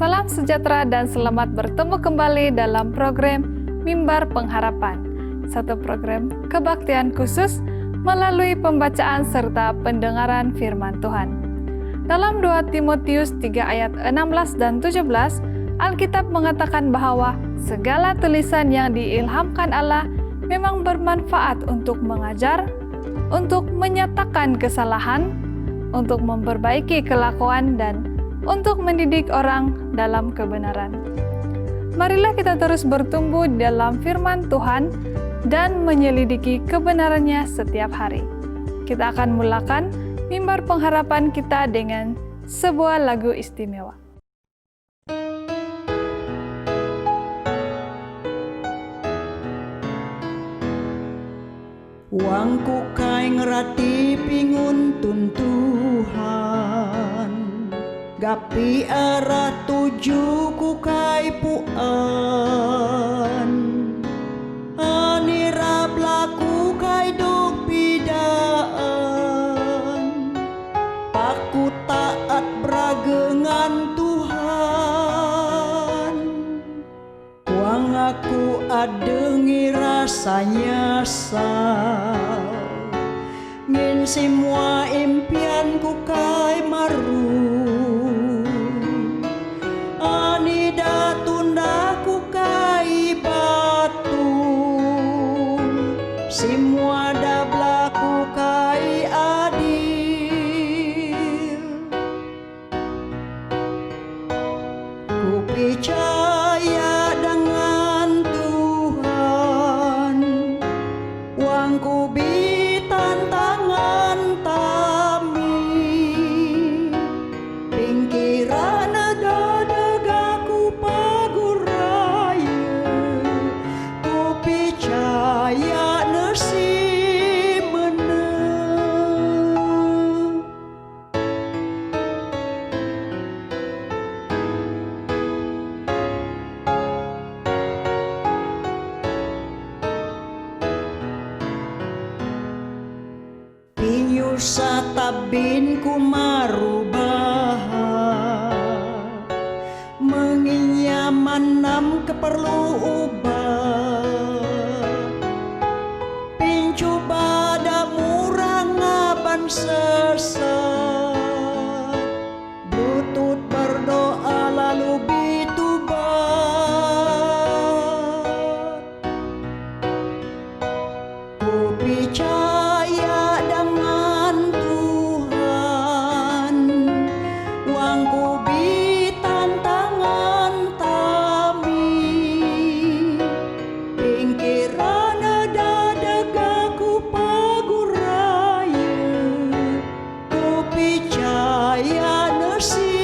Salam sejahtera dan selamat bertemu kembali dalam program Mimbar Pengharapan, satu program kebaktian khusus melalui pembacaan serta pendengaran firman Tuhan. Dalam 2 Timotius 3 ayat 16 dan 17, Alkitab mengatakan bahwa segala tulisan yang diilhamkan Allah memang bermanfaat untuk mengajar, untuk menyatakan kesalahan, untuk memperbaiki kelakuan, dan untuk mendidik orang dalam kebenaran. Marilah kita terus bertumbuh dalam firman Tuhan dan menyelidiki kebenarannya setiap hari. Kita akan mulakan mimbar pengharapan kita dengan sebuah lagu istimewa. Wangku kai ngerati pinguntun Tuhan, gapi arah tujuku kai puan, anira blaku kai duk pidaan, paku taat bragengan Tuhan. Wang aku adengi rasanya sal, ngin semua impianku kai maru, anida tundaku kai batu, semua dablaku kai adil. Ku percaya dengan Tuhan, wangku bi tantangan tami, pingkiran dadaku paguraya, ku percaya nasi menang. Pinyusa tabin ku marubah, menginyaman nam keperlu ubah, pincoba da murang ngaban sesat, lutut berdoa lalu bitubat. Ku percaya dengan Tuhan, wangku bi tantangan tami, pingkiran dadaku paguraya, ku percaya nasi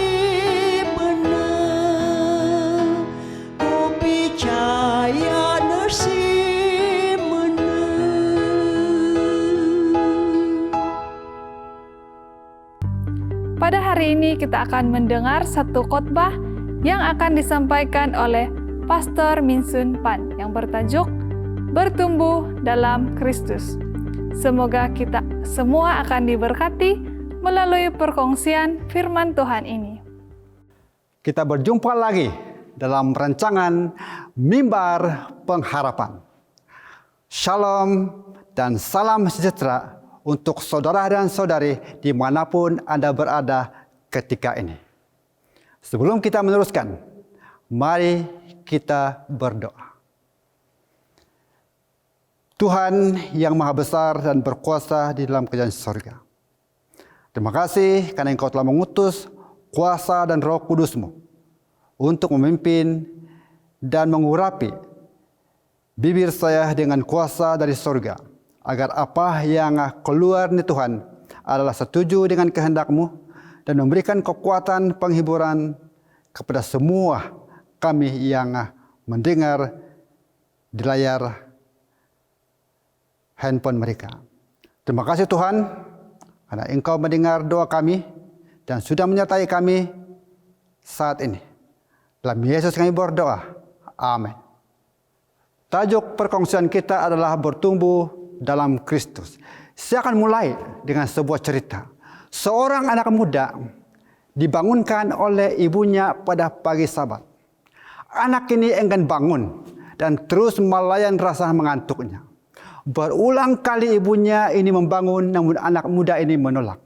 menang, ku percaya nasi menang. Pada hari ini kita akan mendengar satu khotbah yang akan disampaikan oleh Pastor Minsun Pan yang bertajuk Bertumbuh dalam Kristus. Semoga kita semua akan diberkati melalui perkongsian firman Tuhan ini. Kita berjumpa lagi dalam rancangan Mimbar Pengharapan. Shalom dan salam sejahtera untuk saudara dan saudari dimanapun Anda berada ketika ini. Sebelum kita meneruskan, mari kita berdoa. Tuhan yang maha besar dan berkuasa di dalam kerajaan surga, terima kasih karena Engkau telah mengutus kuasa dan Roh Kudus-Mu untuk memimpin dan mengurapi bibir saya dengan kuasa dari surga, agar apa yang keluar dari Tuhan adalah setuju dengan kehendak-Mu dan memberikan kekuatan penghiburan kepada semua kami yang mendengar di layar handphone mereka. Terima kasih Tuhan, karena Engkau mendengar doa kami dan sudah menyertai kami saat ini. Dalam Yesus kami berdoa. Amin. Tajuk perkongsian kita adalah bertumbuh dalam Kristus. Saya akan mulai dengan sebuah cerita. Seorang anak muda dibangunkan oleh ibunya pada pagi Sabat. Anak ini enggan bangun dan terus melayan rasa mengantuknya. Berulang kali ibunya ini membangun, namun anak muda ini menolak.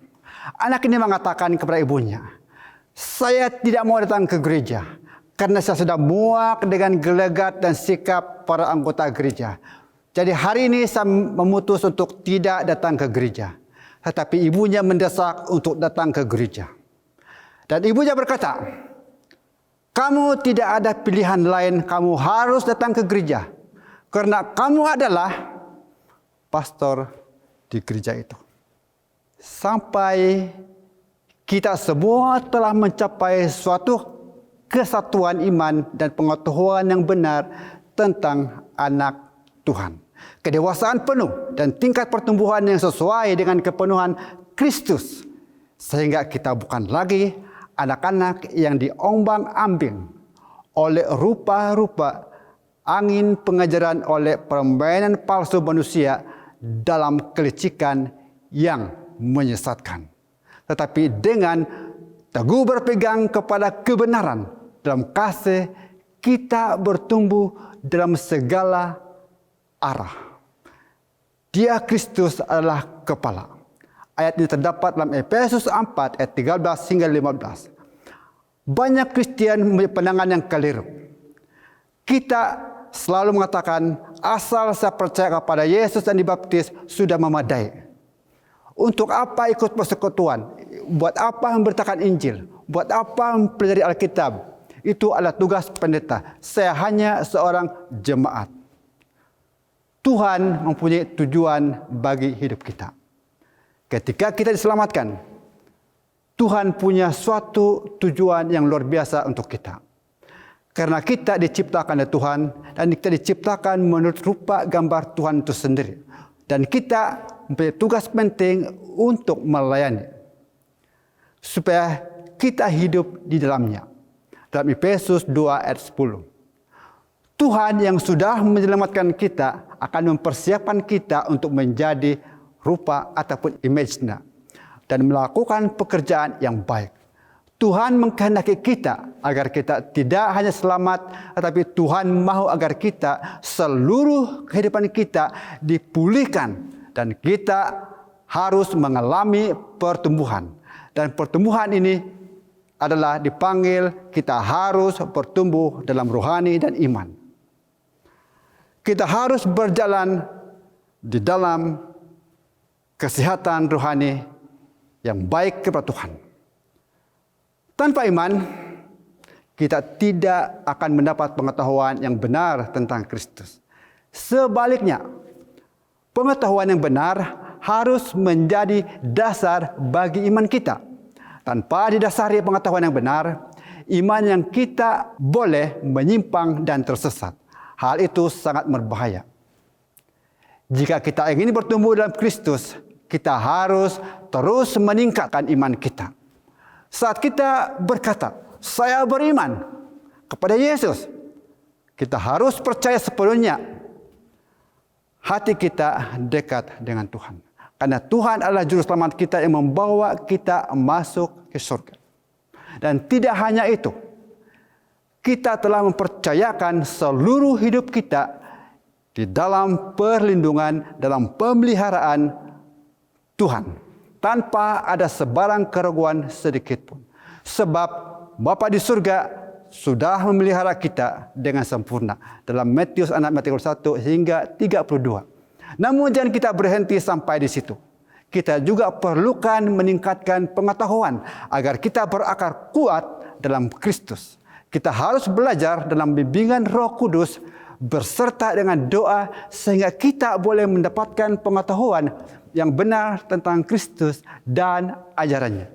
Anak ini mengatakan kepada ibunya, "Saya tidak mau datang ke gereja karena saya sudah muak dengan gelagat dan sikap para anggota gereja. Jadi hari ini saya memutus untuk tidak datang ke gereja." Tetapi ibunya mendesak untuk datang ke gereja. Dan ibunya berkata, "Kamu tidak ada pilihan lain, kamu harus datang ke gereja. Karena kamu adalah pastor di gereja itu." Sampai kita semua telah mencapai suatu kesatuan iman dan pengetahuan yang benar tentang anak Tuhan. Kedewasaan penuh dan tingkat pertumbuhan yang sesuai dengan kepenuhan Kristus. Sehingga kita bukan lagi anak-anak yang diombang-ambing oleh rupa-rupa angin pengajaran, oleh permainan palsu manusia dalam kelicikan yang menyesatkan. Tetapi dengan teguh berpegang kepada kebenaran dalam kasih, kita bertumbuh dalam segala arah. Dia Kristus adalah kepala. Ayat ini terdapat dalam Efesus 4 ayat 13 hingga 15. Banyak Kristian mempunyai pandangan yang keliru. Kita selalu mengatakan asal saya percaya kepada Yesus dan dibaptis sudah memadai. Untuk apa ikut persekutuan? Buat apa memberitakan Injil? Buat apa mempelajari Alkitab? Itu adalah tugas pendeta. Saya hanya seorang jemaat. Tuhan mempunyai tujuan bagi hidup kita. Ketika kita diselamatkan, Tuhan punya suatu tujuan yang luar biasa untuk kita. Karena kita diciptakan oleh Tuhan dan kita diciptakan menurut rupa gambar Tuhan itu sendiri. Dan kita mempunyai tugas penting untuk melayani. Supaya kita hidup di dalamnya. Dalam Efesus 2 ayat 10. Tuhan yang sudah menyelamatkan kita akan mempersiapkan kita untuk menjadi rupa ataupun image-nya dan melakukan pekerjaan yang baik. Tuhan mengkehendaki kita agar kita tidak hanya selamat, tetapi Tuhan mahu agar kita seluruh kehidupan kita dipulihkan dan kita harus mengalami pertumbuhan. Dan pertumbuhan ini adalah dipanggil kita harus bertumbuh dalam rohani dan iman. Kita harus berjalan di dalam kesehatan rohani yang baik kepada Tuhan. Tanpa iman, kita tidak akan mendapat pengetahuan yang benar tentang Kristus. Sebaliknya, pengetahuan yang benar harus menjadi dasar bagi iman kita. Tanpa didasari pengetahuan yang benar, iman yang kita boleh menyimpang dan tersesat. Hal itu sangat berbahaya. Jika kita ingin bertumbuh dalam Kristus, kita harus terus meningkatkan iman kita. Saat kita berkata, "Saya beriman kepada Yesus," kita harus percaya sepenuhnya hati kita dekat dengan Tuhan. Karena Tuhan adalah juru selamat kita yang membawa kita masuk ke surga. Dan tidak hanya itu, kita telah mempercayakan seluruh hidup kita di dalam perlindungan, dalam pemeliharaan Tuhan. Tanpa ada sebarang keraguan sedikit pun. Sebab Bapa di surga sudah memelihara kita dengan sempurna. Dalam Matius 1 hingga 32. Namun jangan kita berhenti sampai di situ. Kita juga perlukan meningkatkan pengetahuan agar kita berakar kuat dalam Kristus. Kita harus belajar dalam bimbingan Roh Kudus berserta dengan doa sehingga kita boleh mendapatkan pengetahuan yang benar tentang Kristus dan ajarannya.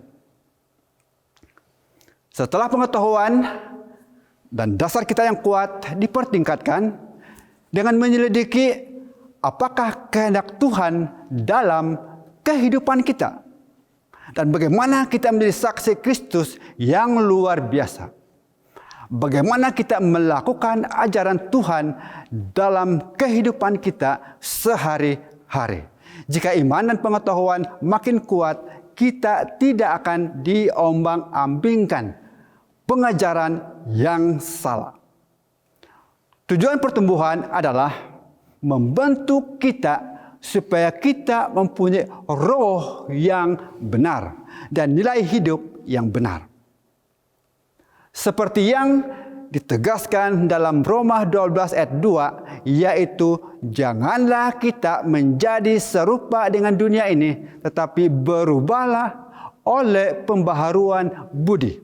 Setelah pengetahuan dan dasar kita yang kuat dipertingkatkan dengan menyelidiki apakah kehendak Tuhan dalam kehidupan kita dan bagaimana kita menjadi saksi Kristus yang luar biasa. Bagaimana kita melakukan ajaran Tuhan dalam kehidupan kita sehari-hari. Jika iman dan pengetahuan makin kuat, kita tidak akan diombang-ambingkan pengajaran yang salah. Tujuan pertumbuhan adalah membentuk kita supaya kita mempunyai roh yang benar dan nilai hidup yang benar. Seperti yang ditegaskan dalam Roma 12 ayat 2, yaitu janganlah kita menjadi serupa dengan dunia ini, tetapi berubahlah oleh pembaharuan budi,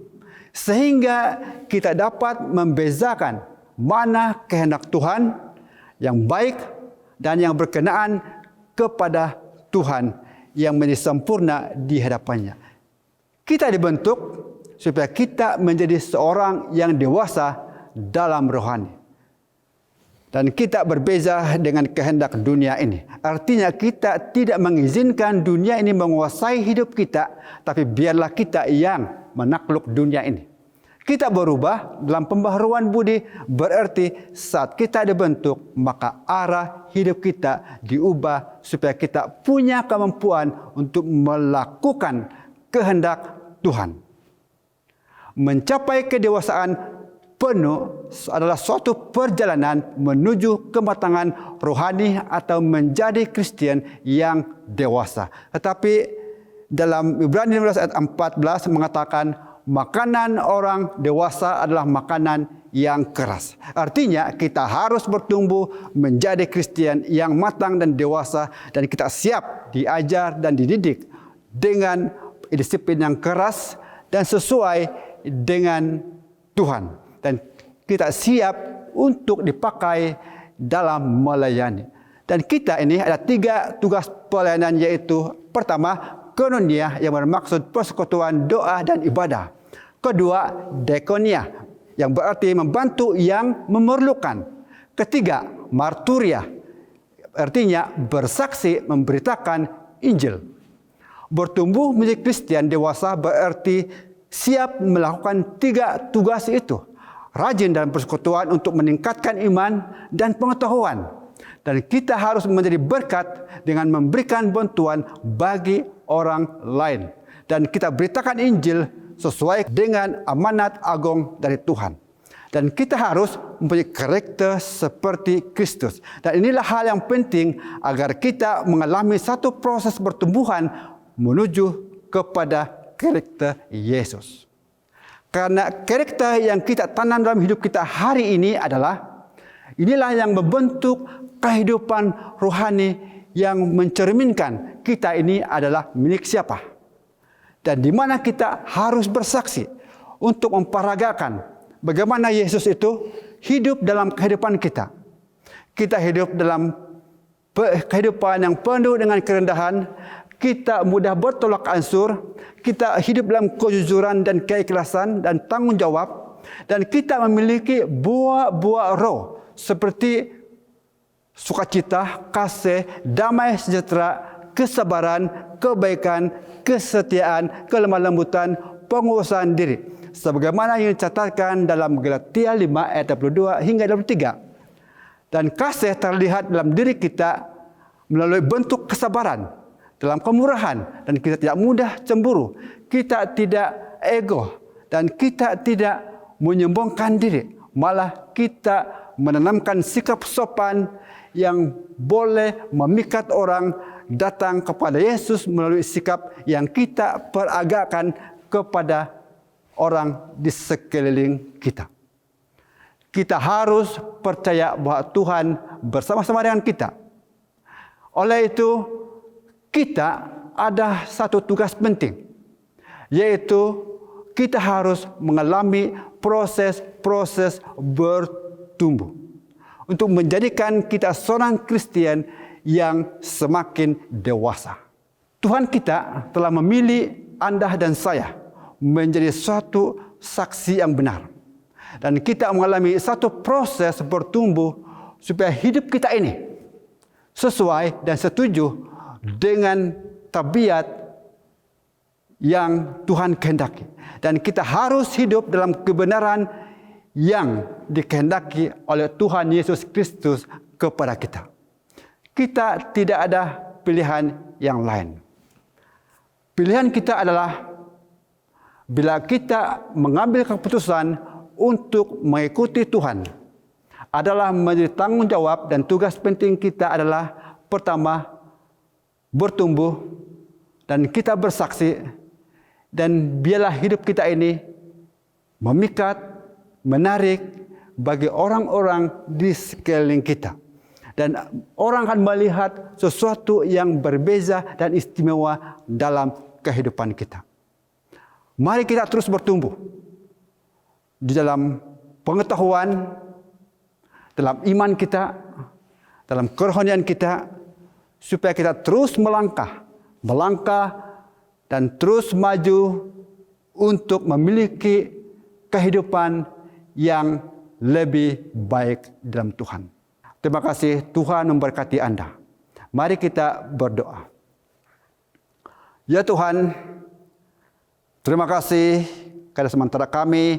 sehingga kita dapat membezakan mana kehendak Tuhan yang baik dan yang berkenaan kepada Tuhan yang menjadi sempurna di hadapannya. Kita dibentuk supaya kita menjadi seorang yang dewasa dalam rohani. Dan kita berbeza dengan kehendak dunia ini. Artinya kita tidak mengizinkan dunia ini menguasai hidup kita, tapi biarlah kita yang menakluk dunia ini. Kita berubah dalam pembaharuan budi, berarti saat kita dibentuk, maka arah hidup kita diubah supaya kita punya kemampuan untuk melakukan kehendak Tuhan. Mencapai kedewasaan penuh adalah suatu perjalanan menuju kematangan rohani atau menjadi Kristen yang dewasa. Tetapi dalam Ibrani 15 ayat 14 mengatakan makanan orang dewasa adalah makanan yang keras. Artinya kita harus bertumbuh menjadi Kristen yang matang dan dewasa, dan kita siap diajar dan dididik dengan disiplin yang keras dan sesuai dengan Tuhan, dan kita siap untuk dipakai dalam melayani. Dan kita ini ada 3 tugas pelayanan, yaitu pertama, koinonia yang bermaksud persekutuan doa dan ibadah. Kedua, diakonia yang berarti membantu yang memerlukan. Ketiga, marturia artinya bersaksi memberitakan Injil. Bertumbuh menjadi Kristen dewasa berarti siap melakukan 3 tugas itu. Rajin dalam persekutuan untuk meningkatkan iman dan pengetahuan. Dan kita harus menjadi berkat dengan memberikan bantuan bagi orang lain. Dan kita beritakan Injil sesuai dengan amanat agung dari Tuhan. Dan kita harus mempunyai karakter seperti Kristus. Dan inilah hal yang penting agar kita mengalami satu proses pertumbuhan menuju kepada karakter Yesus. Karena karakter yang kita tanam dalam hidup kita hari ini inilah yang membentuk kehidupan rohani yang mencerminkan kita ini adalah milik siapa. Dan di mana kita harus bersaksi untuk memperagakan bagaimana Yesus itu hidup dalam kehidupan kita. Kita hidup dalam kehidupan yang penuh dengan kerendahan, kita mudah bertolak ansur, kita hidup dalam kejujuran dan keikhlasan dan tanggung jawab, dan kita memiliki buah-buah roh seperti sukacita, kasih, damai sejahtera, kesabaran, kebaikan, kesetiaan, kelemah lembutan, penguasaan diri. Sebagaimana yang dicatatkan dalam Galatia 5 ayat 22 hingga 23. Dan kasih terlihat dalam diri kita melalui bentuk kesabaran, dalam kemurahan, dan kita tidak mudah cemburu, kita tidak ego, dan kita tidak menyombongkan diri. Malah kita menanamkan sikap sopan yang boleh memikat orang datang kepada Yesus melalui sikap yang kita peragakan kepada orang di sekeliling kita. Kita harus percaya bahwa Tuhan bersama-sama dengan kita. Oleh itu, kita ada satu tugas penting, yaitu kita harus mengalami proses-proses bertumbuh untuk menjadikan kita seorang Kristen yang semakin dewasa. Tuhan kita telah memilih Anda dan saya menjadi suatu saksi yang benar. Dan kita mengalami satu proses bertumbuh supaya hidup kita ini sesuai dan setuju dengan tabiat yang Tuhan kehendaki. Dan kita harus hidup dalam kebenaran yang dikehendaki oleh Tuhan Yesus Kristus kepada kita. Kita tidak ada pilihan yang lain. Pilihan kita adalah bila kita mengambil keputusan untuk mengikuti Tuhan adalah menjadi tanggung jawab, dan tugas penting kita adalah pertama bertumbuh dan kita bersaksi, dan biarlah hidup kita ini memikat, menarik bagi orang-orang di sekeliling kita. Dan orang akan melihat sesuatu yang berbeza dan istimewa dalam kehidupan kita. Mari kita terus bertumbuh di dalam pengetahuan, dalam iman kita, dalam kerohanian kita, supaya kita terus melangkah dan terus maju untuk memiliki kehidupan yang lebih baik dalam Tuhan. Terima kasih, Tuhan memberkati Anda. Mari kita berdoa. Ya Tuhan, terima kasih karena sementara kami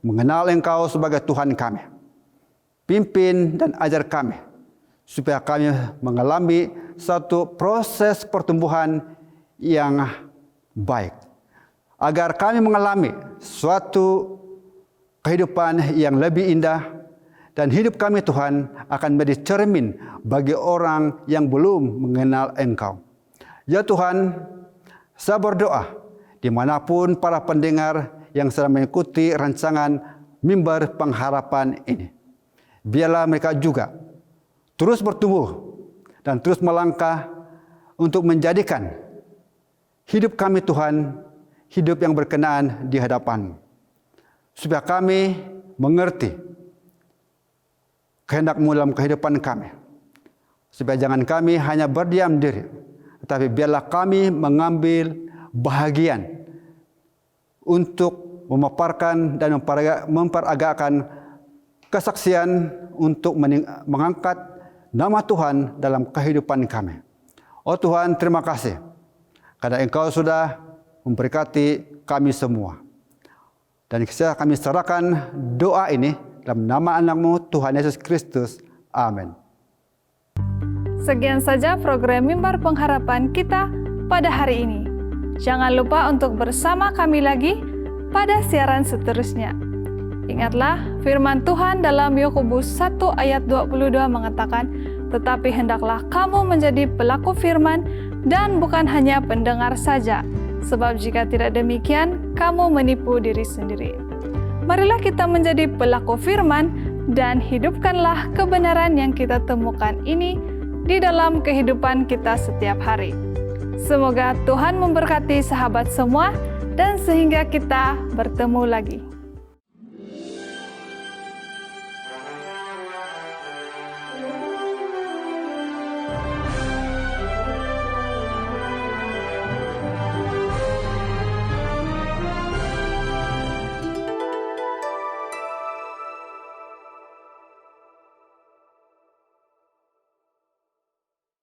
mengenal Engkau sebagai Tuhan kami. Pimpin dan ajar kami, supaya kami mengalami satu proses pertumbuhan yang baik. Agar kami mengalami suatu kehidupan yang lebih indah, dan hidup kami Tuhan akan menjadi cermin bagi orang yang belum mengenal Engkau. Ya Tuhan, saya berdoa dimanapun para pendengar yang sedang mengikuti rancangan Mimbar Pengharapan ini, biarlah mereka juga terus bertumbuh dan terus melangkah untuk menjadikan hidup kami Tuhan, hidup yang berkenaan di hadapan-Mu. Supaya kami mengerti kehendak-Mu dalam kehidupan kami. Supaya jangan kami hanya berdiam diri, tetapi biarlah kami mengambil bahagian untuk memaparkan dan memperagakan kesaksian untuk mengangkat nama Tuhan dalam kehidupan kami. Oh Tuhan, terima kasih karena Engkau sudah memberkati kami semua. Dan kami serahkan doa ini dalam nama anak-Mu Tuhan Yesus Kristus. Amin. Sekian saja program Mimbar Pengharapan kita pada hari ini. Jangan lupa untuk bersama kami lagi pada siaran seterusnya. Ingatlah, firman Tuhan dalam Yakobus 1 ayat 22 mengatakan, "Tetapi hendaklah kamu menjadi pelaku firman dan bukan hanya pendengar saja, sebab jika tidak demikian, kamu menipu diri sendiri." Marilah kita menjadi pelaku firman dan hidupkanlah kebenaran yang kita temukan ini di dalam kehidupan kita setiap hari. Semoga Tuhan memberkati sahabat semua dan sehingga kita bertemu lagi.